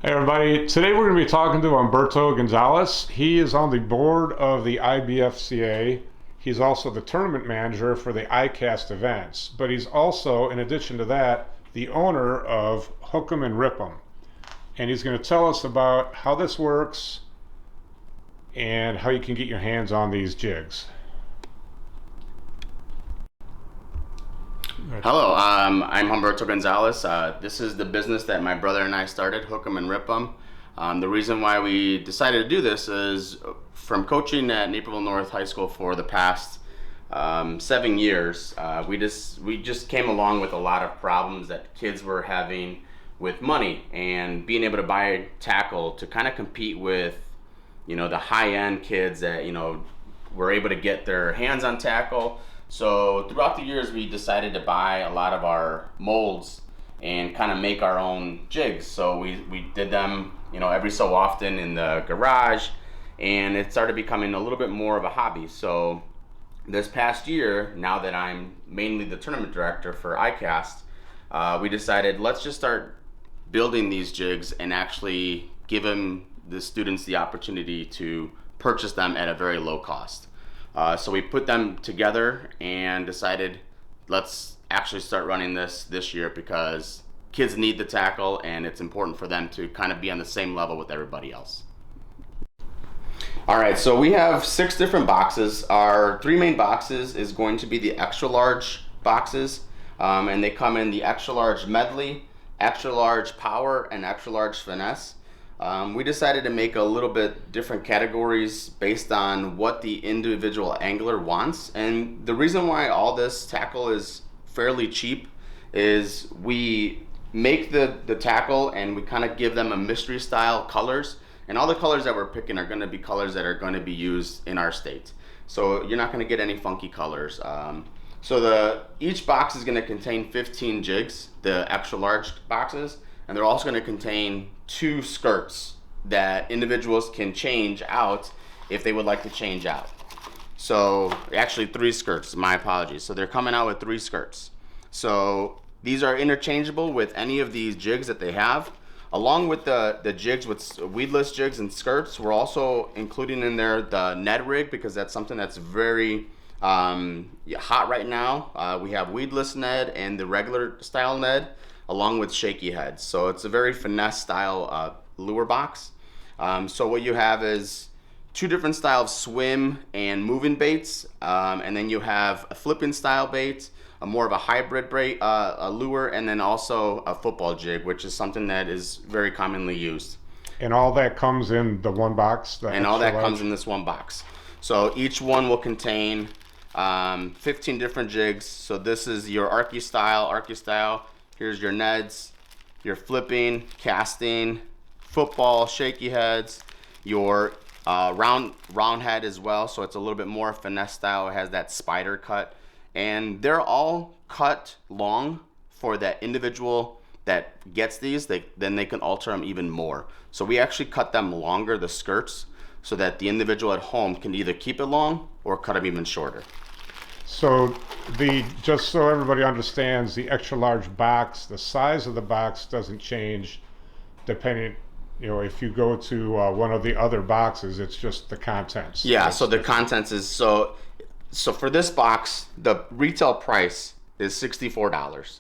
Hey everybody, today we're going to be talking to Humberto Gonzalez. He is on the board of the IBFCA. He's also the tournament manager for the ICAST events, but he's also, in addition to that, the owner of Hook 'em and Rip 'em. And he's going to tell us about how this works and how you can get your hands on these jigs. Hello, I'm Humberto Gonzalez. This is the business that my brother and I started, Hook 'em and Rip 'em. The reason why we decided to do this is from coaching at Naperville North High School for the past 7 years, we just came along with a lot of problems that kids were having with money and being able to buy tackle to kind of compete with, the high-end kids that, were able to get their hands on tackle. So throughout the years, we decided to buy a lot of our molds and kind of make our own jigs. So we did them, every so often in the garage, and it started becoming a little bit more of a hobby. So this past year, now that I'm mainly the tournament director for ICAST, we decided let's just start building these jigs and actually give the students the opportunity to purchase them at a very low cost. So we put them together and decided let's actually start running this year because kids need the tackle and it's important for them to kind of be on the same level with everybody else. All right, so we have 6 different boxes. Our 3 main boxes is going to be the extra large boxes, and they come in the extra large medley, extra large power, and extra large finesse. We decided to make a little bit different categories based on what the individual angler wants. And the reason why all this tackle is fairly cheap is we make the tackle and we kind of give them a mystery style colors. And all the colors that we're picking are going to be colors that are going to be used in our state. So you're not going to get any funky colors. So each box is going to contain 15 jigs, the extra large boxes. And they're also going to contain 2 skirts that individuals can change out if they would like to change out. So actually 3 skirts, my apologies. So they're coming out with 3 skirts. So these are interchangeable with any of these jigs that they have. Along with the jigs with weedless jigs and skirts, we're also including in there the Ned rig because that's something that's very hot right now. We have weedless Ned and the regular style Ned, along with shaky heads. So it's a very finesse style lure box. So what you have is 2 different styles of swim and moving baits, and then you have a flipping style bait, a more of a hybrid bait, a lure, and then also a football jig, which is something that is very commonly used. And all that comes in the one box? And all that comes in this one box. So each one will contain 15 different jigs. So this is your Arky style. Here's your Neds, your flipping, casting, football, shaky heads, your round head as well. So it's a little bit more finesse style. It has that spider cut. And they're all cut long for that individual that gets these. Then they can alter them even more. So we actually cut them longer, the skirts, so that the individual at home can either keep it long or cut them even shorter. So just so everybody understands, the extra large box, the size of the box doesn't change depending, if you go to one of the other boxes, it's just the contents. Yeah, so the contents is, so for this box, the retail price is $64.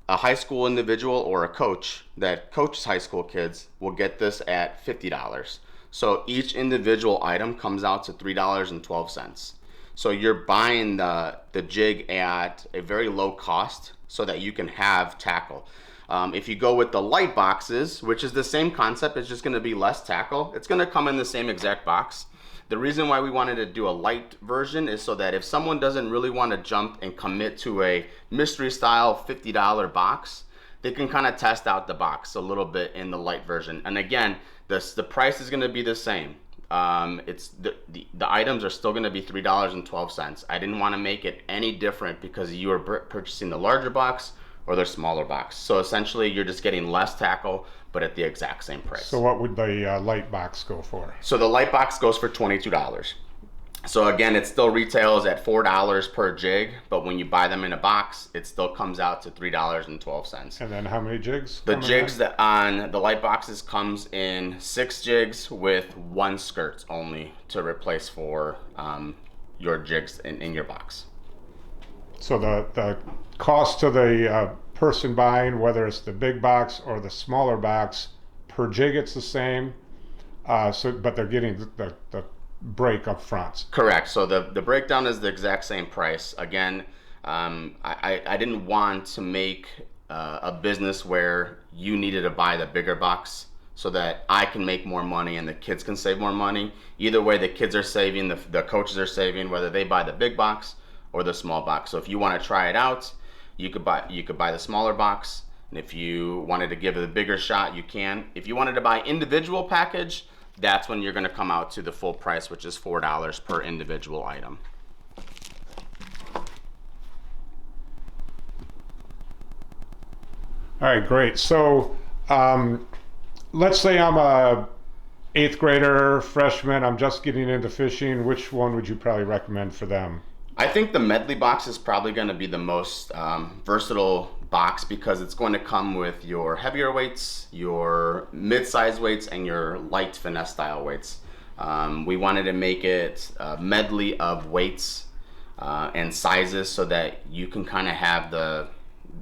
A high school individual or a coach that coaches high school kids will get this at $50. So each individual item comes out to $3.12. So you're buying the jig at a very low cost so that you can have tackle. If you go with the light boxes, which is the same concept, it's just going to be less tackle. It's going to come in the same exact box. The reason why we wanted to do a light version is so that if someone doesn't really want to jump and commit to a mystery style $50 box, they can kind of test out the box a little bit in the light version. And again, the price is going to be the same. It's the items are still going to be $3.12. I didn't want to make it any different because you are purchasing the larger box or the smaller box. So essentially you're just getting less tackle but at the exact same price. So what would the light box go for? So the light box goes for $22. So again, it still retails at $4 per jig, but when you buy them in a box, it still comes out to $3.12. And then how many jigs? The come in jigs there? that on the light boxes comes in 6 jigs with 1 skirt only to replace for your jigs in your box. So the cost to the person buying, whether it's the big box or the smaller box, per jig it's the same. But they're getting the break up front. Correct. So the breakdown is the exact same price. Again, I didn't want to make a business where you needed to buy the bigger box so that I can make more money and the kids can save more money. Either way, the kids are saving, the coaches are saving, whether they buy the big box or the small box. So if you want to try it out, you could buy the smaller box. And if you wanted to give it a bigger shot, you can. If you wanted to buy individual package, that's when you're going to come out to the full price, which is $4 per individual item. All right, great. So let's say I'm a eighth grader, freshman. I'm just getting into fishing. Which one would you probably recommend for them? I think the medley box is probably going to be the most versatile box because it's going to come with your heavier weights, your mid-size weights, and your light finesse style weights. We wanted to make it a medley of weights and sizes so that you can kind of have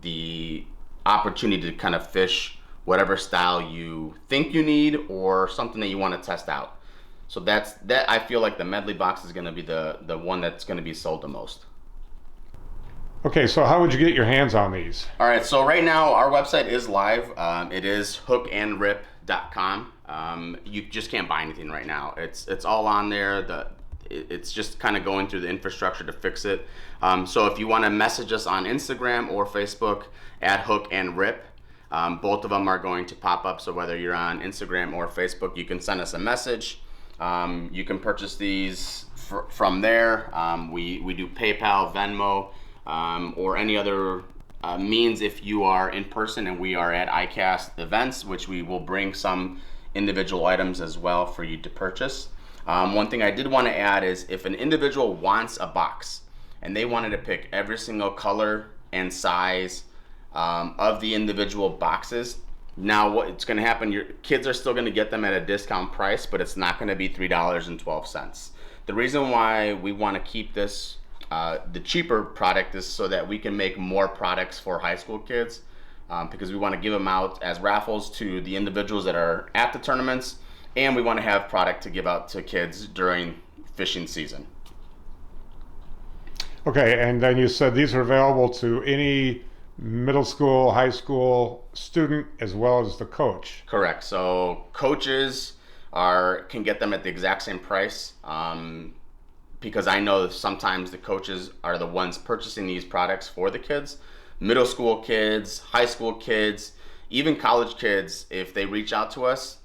the opportunity to kind of fish whatever style you think you need or something that you want to test out. So that I feel like the medley box is going to be the one that's going to be sold the most. Okay, so how would you get your hands on these? All right, so right now our website is live. It is hookandrip.com. You just can't buy anything right now. It's all on there. It's just kind of going through the infrastructure to fix it. So if you want to message us on Instagram or Facebook at hookandrip, both of them are going to pop up. So whether you're on Instagram or Facebook, you can send us a message. You can purchase these from there. We do PayPal, Venmo, or any other means if you are in person and we are at ICAST events, which we will bring some individual items as well for you to purchase. One thing I did want to add is if an individual wants a box and they wanted to pick every single color and size of the individual boxes, now what's going to happen, your kids are still going to get them at a discount price, but it's not going to be $3.12. The reason why we want to keep this the cheaper product is so that we can make more products for high school kids because we want to give them out as raffles to the individuals that are at the tournaments, and we want to have product to give out to kids during fishing season. Okay, and then you said these are available to any middle school, high school student as well as the coach. Correct. So coaches can get them at the exact same price because I know sometimes the coaches are the ones purchasing these products for the kids. Middle school kids, high school kids, even college kids, if they reach out to us,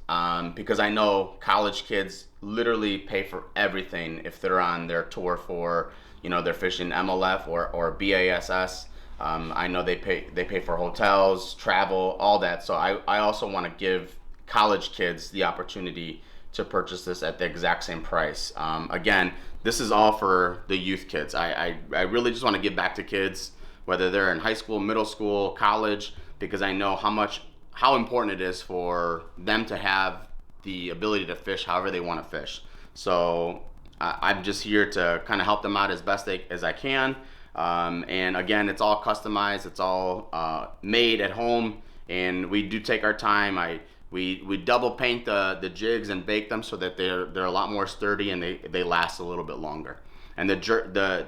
because I know college kids literally pay for everything if they're on their tour for, they're fishing MLF or BASS. I know they pay for hotels, travel, all that. So I also want to give college kids the opportunity to purchase this at the exact same price. Again, this is all for the youth kids. I really just want to give back to kids, whether they're in high school, middle school, college, because I know how important it is for them to have the ability to fish however they want to fish. So I'm just here to kind of help them out as best as I can. And again, it's all customized. It's all made at home, and we do take our time. We double paint the jigs and bake them so that they're a lot more sturdy and they last a little bit longer. And the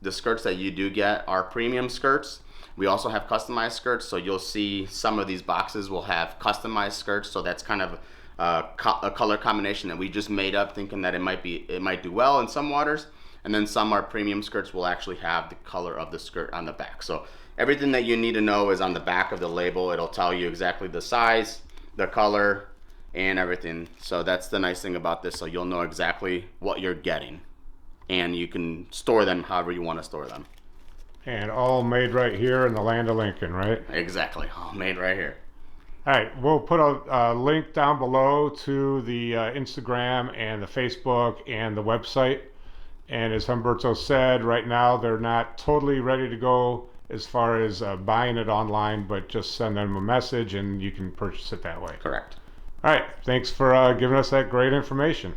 skirts that you do get are premium skirts. We also have customized skirts, so you'll see some of these boxes will have customized skirts. So that's kind of a color combination that we just made up, thinking that it might do well in some waters. And then some are premium skirts will actually have the color of the skirt on the back. So everything that you need to know is on the back of the label. It'll tell you exactly the size, the color, and everything. So that's the nice thing about this. So you'll know exactly what you're getting, and you can store them however you want to store them. And all made right here in the land of Lincoln, right? Exactly, all made right here. All right, we'll put a link down below to the Instagram and the Facebook and the website. And as Humberto said, right now they're not totally ready to go as far as buying it online, but just send them a message and you can purchase it that way. Correct. All right. Thanks for giving us that great information.